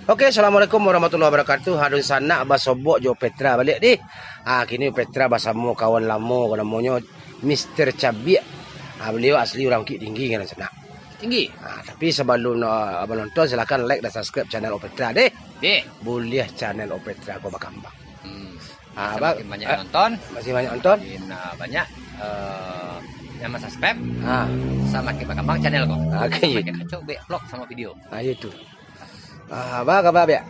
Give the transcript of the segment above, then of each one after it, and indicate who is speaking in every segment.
Speaker 1: Okey, Assalamualaikum warahmatullahi wabarakatuh. Hari sana Abah Sobok jo Petra balik ni. Kini Petra bersama kawan lama namanya Mr. Cabiak. Beliau asli orang Bukit Tinggi kan sana.
Speaker 2: Tinggi.
Speaker 1: Tapi sebelum abang nonton silakan like dan subscribe channel Petra deh. Boleh channel Petra kau bakambang.
Speaker 2: Makin banyak yang nonton.
Speaker 1: Masih banyak nonton.
Speaker 2: Banyak yang subscribe. Sama makin berkembang channel kau.
Speaker 1: Okey.
Speaker 2: Makin kacau vlog sama video.
Speaker 1: Itu. Apa khabar Biak?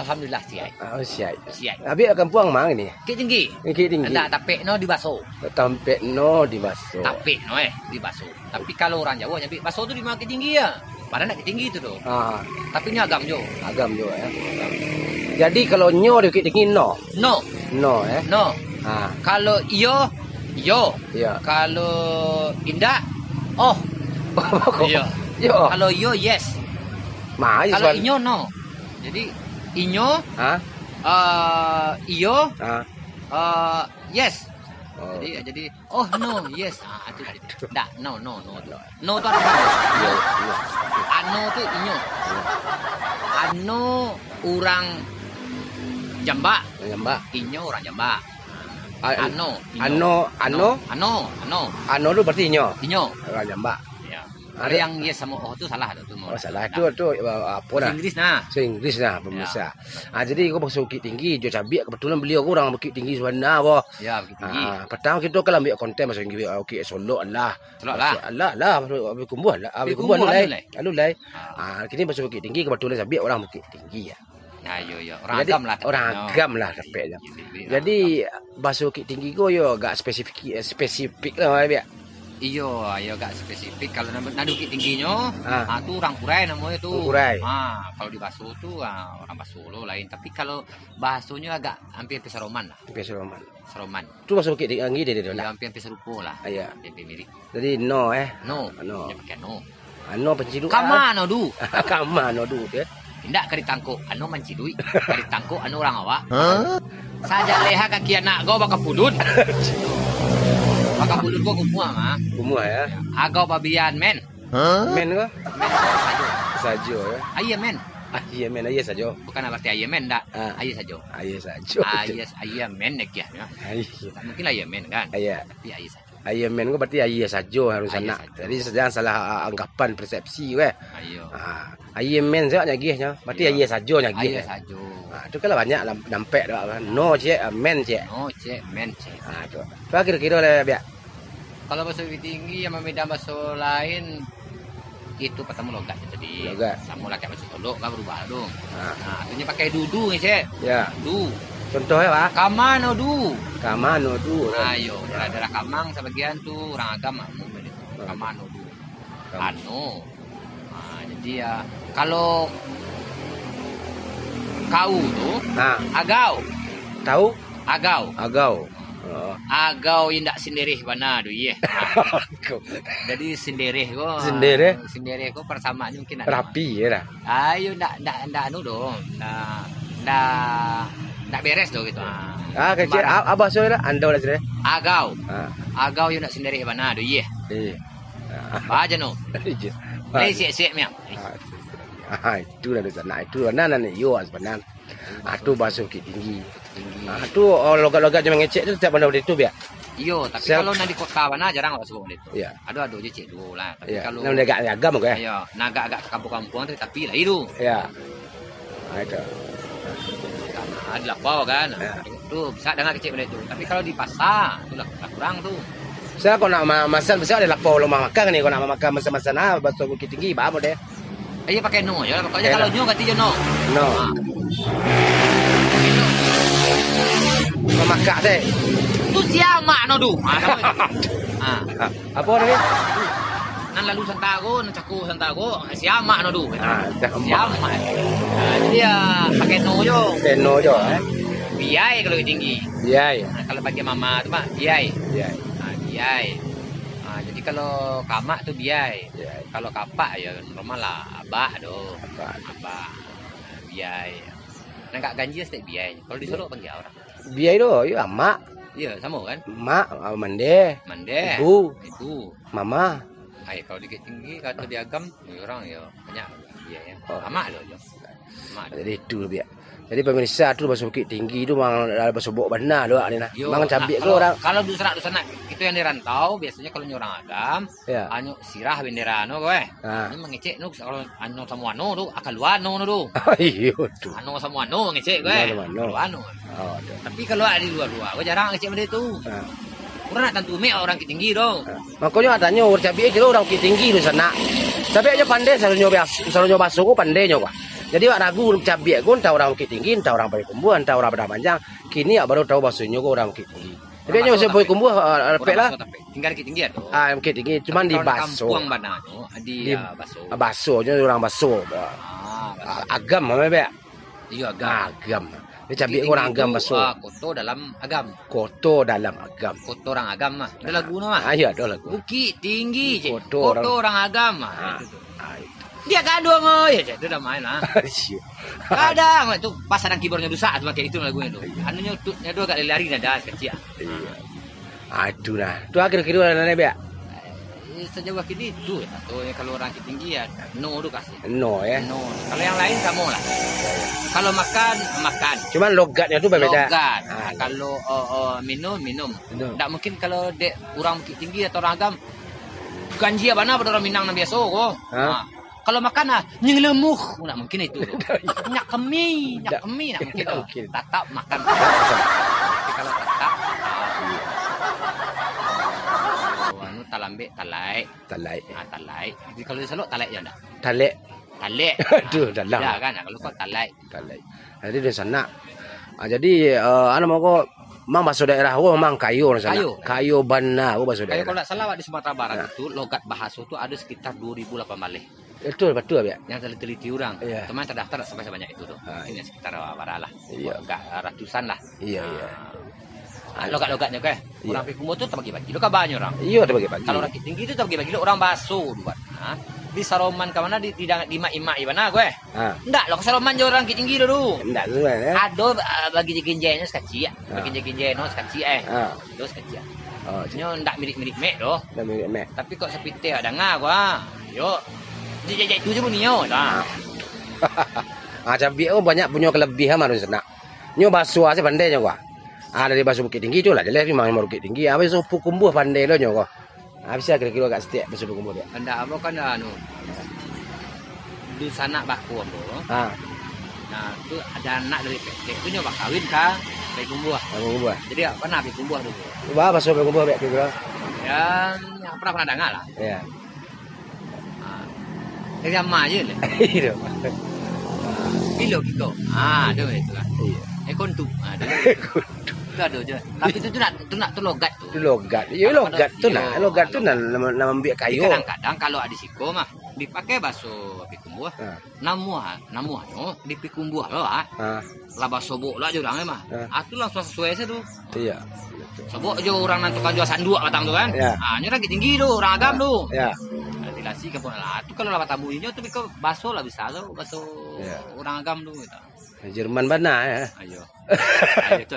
Speaker 2: Alhamdulillah siap.
Speaker 1: Siap.
Speaker 2: Siap.
Speaker 1: Biak kampung mang ni.
Speaker 2: Bukit Tinggi.
Speaker 1: Bukit Tinggi.
Speaker 2: Enggak tapek no di baso.
Speaker 1: Tampek no di baso.
Speaker 2: Tapek no di baso. Tapi kalau orang Jawa nyambi baso tu di Bukit Tinggi ya. Padahal nak Bukit Tinggi tu tu. Tapi ni agam jo.
Speaker 1: Agam jo ya. Jadi kalau nyo di Bukit Tinggi no.
Speaker 2: No.
Speaker 1: No
Speaker 2: No. Kalau iyo yo.
Speaker 1: Ya.
Speaker 2: Kalau indah oh. Iya.
Speaker 1: Yo.
Speaker 2: Kalau yo yes. Kalau inyo no. Jadi inyo iyo yes. Jadi oh no yes. Itu enggak no. No tu ada. Ano tu inyo. Ano orang Jamba. Inyo orang Jamba. Ano
Speaker 1: tu berarti inyo. Orang Jamba.
Speaker 2: Ada yang yes sama oh tu salah tu.
Speaker 1: Salah tu apa dah?
Speaker 2: Inggris nah.
Speaker 1: Inggris nah pemirsa. Jadi kau masuk Bukit Tinggi, jo Cabiak kebetulan beliau orang Bukit Tinggi sebenarnya boh.
Speaker 2: Ya Bukit Tinggi.
Speaker 1: Pertama kita kalau ambil konten masuk Bukit Tinggi Solo lah. Allah kumbuh lah. Kumbuh alulai. Kini masuk Bukit Tinggi kebetulan Cabiak orang Bukit Tinggi ya.
Speaker 2: Ya. Orang
Speaker 1: agam lah tapeknya. Jadi masuk Bukit Tinggi go yo agak spesifik lah Biak.
Speaker 2: Iyo agak spesifik kalau nak Bukit Tingginya, tu orang Kurai namanya tu.
Speaker 1: Kurai.
Speaker 2: Kalau di Baso tu orang Baso lo lain. Tapi kalau Basonya agak hampir Seroman lah. Seroman.
Speaker 1: Tu masuk Bukit Tinggi dia
Speaker 2: lah. Hampir serupa lah.
Speaker 1: Iya.
Speaker 2: Hampir mirip.
Speaker 1: Jadi no.
Speaker 2: Dia pakai no.
Speaker 1: Ano penciduk.
Speaker 2: Kama no du.
Speaker 1: Kama no du ke?
Speaker 2: Tidak keritangko ano mancidui. Keritangko ano orang awak. Saja leha kaki anak go bakal pudun. Bakal pudun gua
Speaker 1: Kumua ya.
Speaker 2: Agau babian men.
Speaker 1: Men ke? Sajo ya.
Speaker 2: Ayah men.
Speaker 1: Iya men ayah sajo.
Speaker 2: Bukan arti ayah men dak. Ayah sajo. Ayah men nak ya. Mungkin ayah men kan.
Speaker 1: Ayah.
Speaker 2: Tapi ayah sajo.
Speaker 1: Ayah men ke berarti ayah sajo harus sana. Jadi jangan salah anggapan persepsi we. Ayah men saya nyagihnya. Berarti ayah sajo nyagih.
Speaker 2: Ayah sajo.
Speaker 1: Itu kalau banyak nampak dak. No cek men cek.
Speaker 2: No cek men cek.
Speaker 1: Itu. Apa kira-kira lah Biak?
Speaker 2: Kalau bahasa Bukit Tinggi yang membeda bahasa lain itu pertama logat jadi. Sama lah kayak bahasa Solo kan berubah dong. Artinya pakai dudu ni cek. Ya. Du.
Speaker 1: Contohnya Pak?
Speaker 2: Kamano du.
Speaker 1: Ayo,
Speaker 2: daerah Kamang sebagian tuh orang agama Kamano du. Jadi ya kalau kau tuh agau.
Speaker 1: Tahu?
Speaker 2: Agau. Agau indak sendiri mana tu ye. Jadi sendiri ko persamaan mungkin ada.
Speaker 1: Rapi ya lah.
Speaker 2: Ayo ndak anu dong. Ndak beres dong gitu.
Speaker 1: Kecil abah soalnya anda udah sendiri.
Speaker 2: Agau yang ndak sendiri mana tu ye. Aja no. Siap miang.
Speaker 1: Itu dah sana. Itu nana ni yo sebenarnya. Itu bahasa Bukit Tinggi. Itu logat-logat yang mengecek itu setiap mana itu Biak.
Speaker 2: Iyo, tapi kalau di kota mana jarang bahasa Bukit itu. Iya. Aduh je cek dulu lah. Tapi kalau
Speaker 1: negak agam ke?
Speaker 2: Iya, agak kampung-kampung tapi lah itu.
Speaker 1: Iya. Itu.
Speaker 2: Ada lapau kan. Tuh bisa dengar kecil benda itu. Tapi kalau di pasar itulah kurang tuh.
Speaker 1: Saya kau nak masak besar ada lapau lomang makan ni kau nak makan masa-masa bahasa Bukit Tinggi bahamu deh.
Speaker 2: Iya pakai no ya. Pokoknya kalau nyo ganti no.
Speaker 1: Memakak deh.
Speaker 2: Tu siapa no du?
Speaker 1: Apa ni?
Speaker 2: Nan lalu Santago, nan caku Santago, siapa no du?
Speaker 1: Siapa?
Speaker 2: Jadi ya pakai no jo. Biai kalau tinggi.
Speaker 1: Biai.
Speaker 2: Kalau bagi mama tu mah biai. Biai. Jadi kalau kamak tu biai. Kalau kapak ya normal lah abah doh. Abah. Biai. Nak ganjil setiap biai. Kalau di Solo panggil orang.
Speaker 1: Biai doh, ya mak.
Speaker 2: Iya, sama kan?
Speaker 1: Mak, mande. Ibu. Mama.
Speaker 2: Kalau di Bukit Tinggi kata diagam orang ya banyak biai ya. Amak loh.
Speaker 1: Jadi itu biar. Jadi pemirsa tu bahasa Bukit Tinggi tu memang bahasa Bok benar doa ni nah. Memang cabiak tu orang.
Speaker 2: Kalau dusun-dusun itu yang dirantau biasanya kalau orang agam,
Speaker 1: Ya.
Speaker 2: anu sirah bendera no kowe. Ini mengecek nu kalau anu samuano tu akaluano tu.
Speaker 1: Iyo tu.
Speaker 2: Anu samuano ngecek kowe. Akaluano.
Speaker 1: Oh,
Speaker 2: tapi kalau ada di luar-luar, kowe jarang ngecek benda tu. Orang nak tentu mek orang Bukit Tinggi tu.
Speaker 1: Makanya katanya orang cabiak kira orang Bukit Tinggi tu sana. Tapi aja pandai selalu nyoba suku pandai nyoba. Jadi wak ragu cabiak pun tahu orang Bukit Tinggi, tahu orang Payakumbuh, tahu orang Padang Panjang. Kini baru tahu bahasanya orang Bukit Tinggi. Tapi hanya bahasa Payakumbuh lepek lah.
Speaker 2: Tinggal Bukit Tinggi tu.
Speaker 1: Bukit Tinggi cuman di Baso.
Speaker 2: Kampung mana tu di Baso.
Speaker 1: Basonya orang Baso. Agam apa be?
Speaker 2: Iya agam.
Speaker 1: Agam. Ini cabiak orang agam Baso.
Speaker 2: Koto dalam agam.
Speaker 1: Koto dalam agam.
Speaker 2: Koto orang agam mah. Ada lagu mah.
Speaker 1: Iya, ada lagu.
Speaker 2: Bukit Tinggi, cik.
Speaker 1: Koto
Speaker 2: orang agam mah. Dia kadang ya cik, itu dah main lah. Kadang itu pas ada keyboardnya dusa tu pakai itu lagunya tu. Anunya tu nya dua agak lari nada kecil.
Speaker 1: Iya. Aduh nah. Tu kira-kira mana be?
Speaker 2: Sejauh kini tu atau kalau orang Bukit Tinggi ya no tu kasih.
Speaker 1: No ya.
Speaker 2: No. Kalau yang lain kamu lah. Kalau makan.
Speaker 1: Cuman logatnya tu berbeda.
Speaker 2: Logat. Kalau minum. Tak mungkin kalau dek orang Bukit Tinggi atau orang agam ganji apa pada orang Minang yang biasa kok. Kalau makan nyenglemuh, nak mungkin itu. Nyak kemi, nak mungkin. Tatap makan. Tapi kalau tatap, anu talambe talai. Talai. Jadi kalau di Salok talai je dah.
Speaker 1: Talek. Aduh, dalam.
Speaker 2: Ya kan, kalau kau talai.
Speaker 1: Jadi di sana. Jadi anu mau kok memang bahasa daerah memang kayu di sana. Kayu bana bahasa daerah.
Speaker 2: Kalau tak salah di Sumatera Barat itu logat bahasa itu ada sekitar 2008 balik.
Speaker 1: Betul ya.
Speaker 2: Yang teliti orang. Teman terdaftar sampai sebanyak itu tuh. Ini sekitar berapa lah.
Speaker 1: Iya.
Speaker 2: Enggak ratusan lah.
Speaker 1: Iya.
Speaker 2: Logat-logatnya kayak orang Payakumbuh tuh terbagi-bagi. Lo banyak orang.
Speaker 1: Iya terbagi-bagi.
Speaker 2: Kalau orang Bukit Tinggi itu terbagi-bagi orang baso buat. Di Saroman ke mana di mak-mak mana gue? Enggak, lo ke Saroman jauh orang Bukit Tinggi dulu.
Speaker 1: Enggak sebenarnya.
Speaker 2: Ada bagi ginjenya sekecil. Bagi ginjenya sekecil Terus sekecil. Oh, nyo ndak mirip-mirip mek doh.
Speaker 1: Ndak mirip mek.
Speaker 2: Tapi kok sepite ada ngah gua. Yo. Jadi itu je bunyinya dah.
Speaker 1: Cabiak banyak punya kelebihan harus nak. Nyo baso aja pandai nyo gua. Dari baso Bukit Tinggi tu lah. Jadi memang Bukit Tinggi. Habis so Payakumbuh pandai lo nyo gua. Habis kira-kira agak setiap baso Payakumbuh dia.
Speaker 2: Anda apa kan anu. Di sana baku ambo. Nah, tu ada anak dari PT. Tu nyo bak kawin ka Payakumbuh. Jadi apa nak Payakumbuh dulu.
Speaker 1: Wah, baso Payakumbuh mek kira.
Speaker 2: Ya, pernah dengar lah.
Speaker 1: Ya.
Speaker 2: Dari ama je lah.
Speaker 1: Iya.
Speaker 2: Kilo gitu. Ada itu lah. Iya. Kontu. Ada. Itu ada je. Tapi itu tu logat tu.
Speaker 1: Itu logat. Iya logat tu nah. Logat tu nah nama ambil kayu.
Speaker 2: Kadang-kadang kalau ada siko mah dipakai baso Payakumbuh. Namuhnya di Payakumbuh lo lah baso bok lah je orangnya mah. Tu langsung sesuai saja tu. Iya. Sobok je orang nantukan jual sanduk batang tu kan. Nyo Bukit Tinggi tu, orang agam tu. Ya. Dilasi ke lah. Tu kalau lawat tamunya tu ke baso lah bisa tu, baso orang agam tu gitu.
Speaker 1: Jerman mana ya?
Speaker 2: Ayo. Itu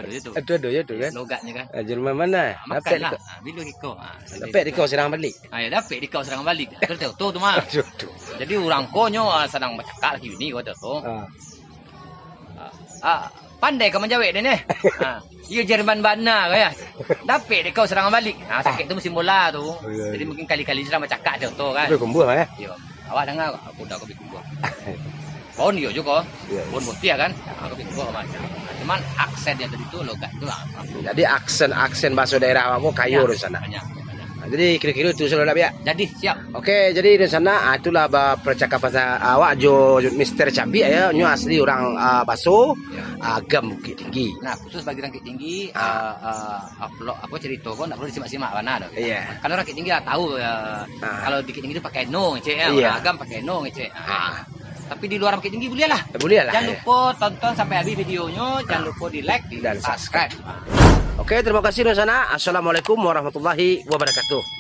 Speaker 1: ada tu kan.
Speaker 2: Logatnya kan.
Speaker 1: Jerman mana?
Speaker 2: Dapat lah. Bila kiko.
Speaker 1: Dapat di kau serang balik.
Speaker 2: Dapat di kau serang balik. Betul tu mah. Jadi orang konyo sedang bercakap lagi ni kau tu. Pandai kau menjawab ni. Ia Jerman bana kau ya. Dapat dia kau serangan balik. Sakit tu mesti mula tu. Jadi mungkin kali-kali serang bercakap je tu kan.
Speaker 1: Payakumbuh ya.
Speaker 2: Yo. Awak dengar aku dah Payakumbuh. Pon yo juga. Pon putih kan. Aku Payakumbuh macam. Cuman aksen yang tadi tu logat tu lah.
Speaker 1: Jadi aksen bahasa daerah awakmu kayu di sana. Jadi kira-kira itu sudah ya.
Speaker 2: Jadi siap.
Speaker 1: Okey, jadi di sana itulah percakapan awak jo Mr. Cabiak ya. Nyo asli orang Baso, agam Bukit Tinggi.
Speaker 2: Nah, khusus bagi orang Bukit Tinggi apa cerita kok enggak perlu disimak-simak mana dah.
Speaker 1: Iya.
Speaker 2: Kalau orang Bukit Tinggi lah tahu kalau di Bukit Tinggi itu pakai no cek ya. Orang agam pakai no cek. Tapi di luar Bukit Tinggi boleh lah.
Speaker 1: Boleh lah.
Speaker 2: Jangan lupa tonton sampai habis videonya, jangan lupa di like
Speaker 1: dan subscribe.
Speaker 2: subscribe.
Speaker 1: Oke, terima kasih di sana. Assalamualaikum warahmatullahi wabarakatuh.